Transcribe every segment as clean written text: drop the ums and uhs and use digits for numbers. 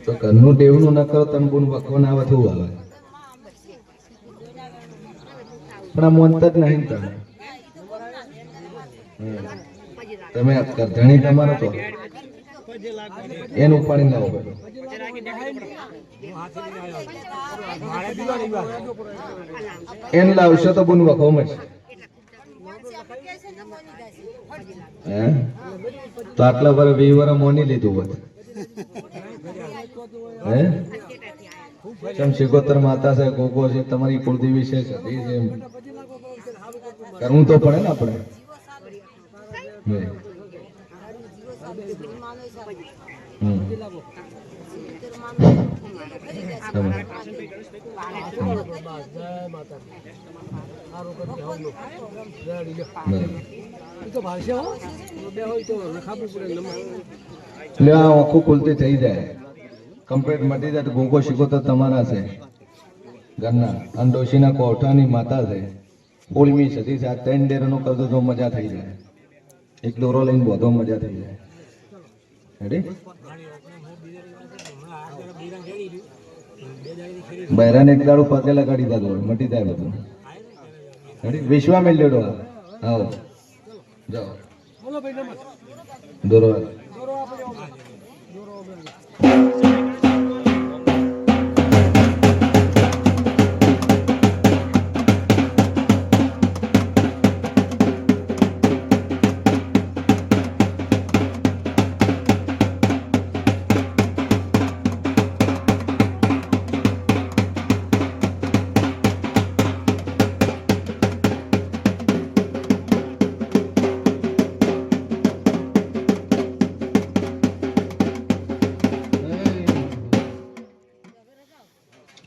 તો ઘરનું ટેવનું ન કરો તને બોન વખો ના આવે થવું આવે પણ આ મોનતા જ નહીં તમે તમે ધણી તમારો તો એનું ઉપાડી ના હોય એને લાવશો તો બોન વખો મળશે હે તો આટલા વાર 20 વર્ષ મોની લીધું હોત હે ચમ શિકોતર માતા છે ગોગો છે તમારી કુળદેવી છે સતી છે કરવું તો પડે ને આપણે આખું ખુલતી થઈ જાય કમ્પ્લીટ મટી જાય તો ગોગો શિકોતર તમારા છે ઘરના અને ડોશીના કોઠાની માતા છે ઓળમી સતી છે આ 3 ડેરનો કરતો તો મજા થઈ જાય એક દોરો લઈને બધો મજા થઈ જાય રેડી બહેરાને એક દાડો પગે લગાડી દો મટી જાય બધું રેડી વિશ્વા મેલ લેડો આવો જાઓ દોરો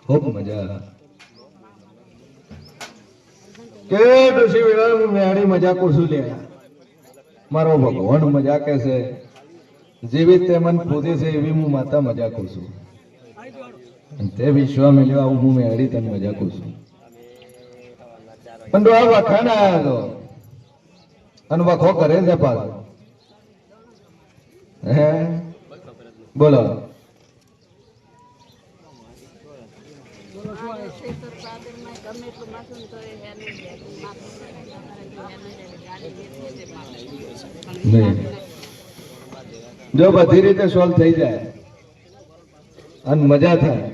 ખૂબ મજા કે ડોશી વેળા મેળી મજા કુસુ લે મારો ભગવાન મજા કે છે જેવી તે મન પૂજે છે એવી હું માતા મજા કુસુ તે વિશ્વ મળ્યો આવું હું મેળી તને મજા કુસુ પણ આ વખાણ આયા તો અને વખો કરે છે પાછો હે બોલો જો બધી રીતે સોલ્વ થઈ જાય અને મજા થાય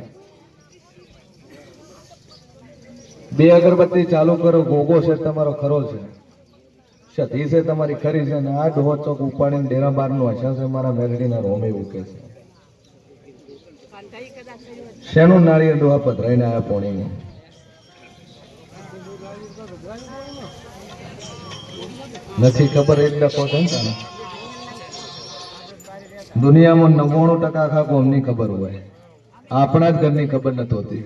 2 અગરબત્તી ચાલુ કરો ગોગો છે તમારો ખરો છે સતી છે તમારી ખરી છે ને આ ડોહો ચોક ઉપાડીને ડેરા બાર નું હશા છે મારા મેરડીના રોમે ઉકે છે શેનું નાળિયેર ડોહા પધરાઈને આયા પોણીનું નથી ખબર એટલે કહો છો ને દુનિયામાં 99% આખા કોમની ખબર હોય આપણા જ ઘરની ખબર નથી હોતી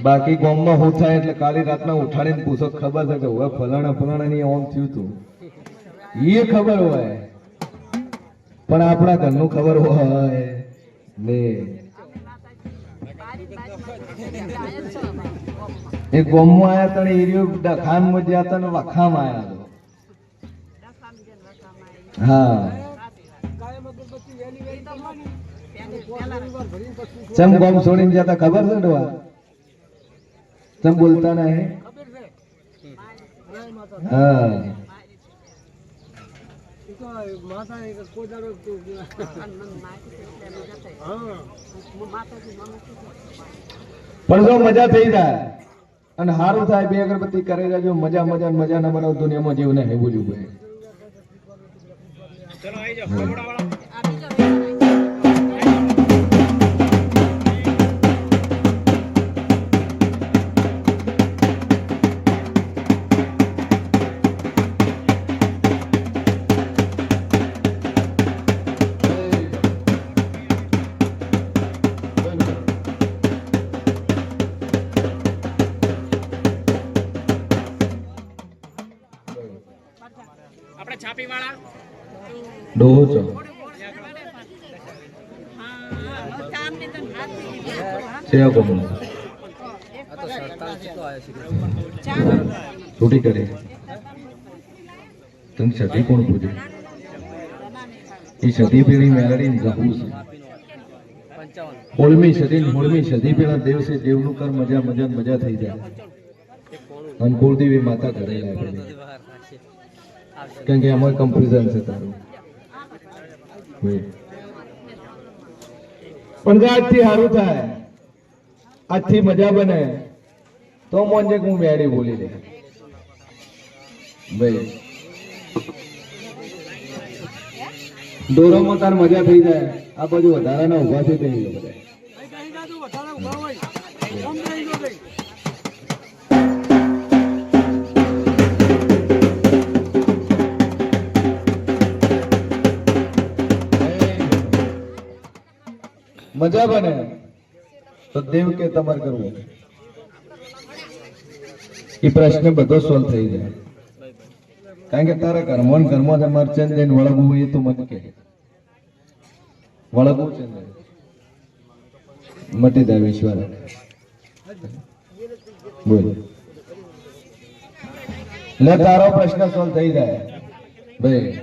બાકી ગામમાં હું થાય એટલે કાલી રાતના ઉઠાડીને પૂછો ખબર છે કે હવે ફલાણાની ઓમ થયું તું એ ખબર હોય પણ આપણા ઘરનું ખબર હોય ને એ ગામમાં આયા તને એરિયો ડખાનમાં જ્યાં તને વખામાં આયા હા ચમ ગામ છોડીને જતા ખબર છે ડોવા ચમ બોલતા નહીં હા પણ જો મજા થઈ જાય અને સારું થાય 2 અગરબત્તી કરે જાજો મજા મજા મજા ના બનાવ દુનિયામાં જેવું નહીં બોલ્યું ભાઈ ચલો આવી જાઓ કપડા વાળા આપણે છાપી વાળા ડોહો છો છોટી કરે તને સતી કોણ પૂછે એ સદી પેઢી મેળડી રહું છે હોળમી સદી પેલા દિવસે જેવનું કર મજા મજા મજા થઈ જાય અને કુળદેવી માતા ઘરે આવે કારણ કે એમાં કમ્પેરિઝન છે તારું પણ આજથી સારું થાય આજથી મજા બને તો મોંજે હું મેળી બોલી લે ભાઈ દોરોમાં તાર મજા થઈ જાય આ બાજુ વધારાના ઉભા થઈ જાય બધા મજા બને તો દેવ કે તમારે કરવું એ પ્રશ્ન બધો સોલ્વ થઈ જાય કારણ કે તારા કર્મોન મરચંદ જઈને વળગવું એ તું મને કે વળગવું છે ને મટી જાય વિશ્વાસ બોલ લે તારો પ્રશ્ન સોલ્વ થઈ જાય ભાઈ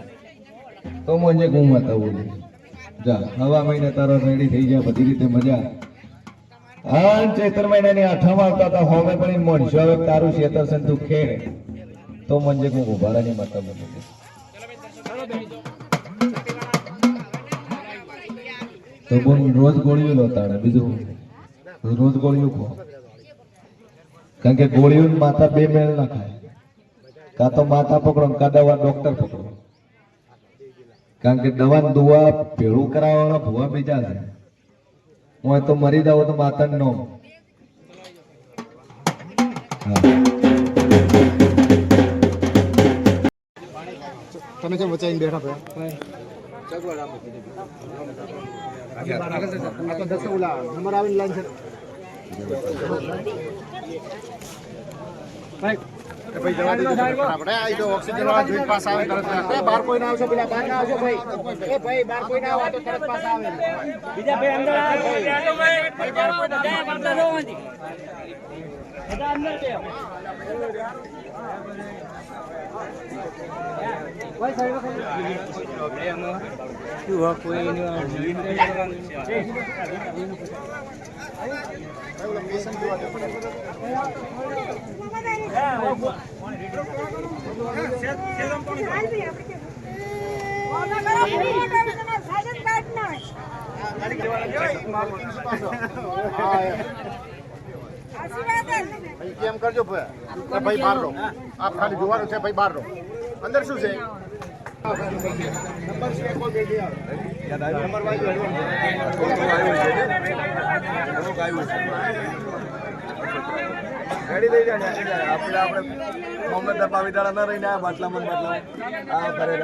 તો મને હું બતાવું જા હવા મહિને તારો રેડી થઈ જાય બધી રીતે મજા હા ચૈત્ર મહિનાની 8 આવતા હતા હવે પણ મોનશો હવે તારું શેતર છે તું ખેડ તો મંજે હું ઉભારાની માતા બની તો બોલ રોજ ગોળીઓ લો તાણે બીજું રોજ ગોળીઓ ખો કારણ કે ગોળીઓ માતા બે મેળ ના ખાય કાં તો માતા પકડો કાં દવા ડોક્ટર પકડો કારણ કે દવા દુવા ભેળું કરાવવાના ભૂવા બીજા છે હું તો મરી જાવ તો માતા નો તમે કેમ બચાઈને બેઠા નંબર આવીને લાઈન છે બાર કોઈ ના આવશો પેલા બાર ના આવશો ભાઈ એ ભાઈ બાર કોઈ ના આવે તો તરત પાછા આવે બીજા ભાઈ અંદર આવે ભાઈ બાર કોઈ ના જાય કરતા જોવાની બધા અંદર છે ભાઈ સાઈડ કોઈ કેમ કરજો ભાઈ બહાર રહો આપ ખાલી જોવાનું છે ભાઈ બહાર રહો અંદર શું છે નંબર છે કોઈ બે યાદ આવ્યો નંબર વાઈઝ રેડી થઈ જાય આપણે મોહમ્મદ દબાવી દાડા ન રહીને આ બાટલામાં આ કરે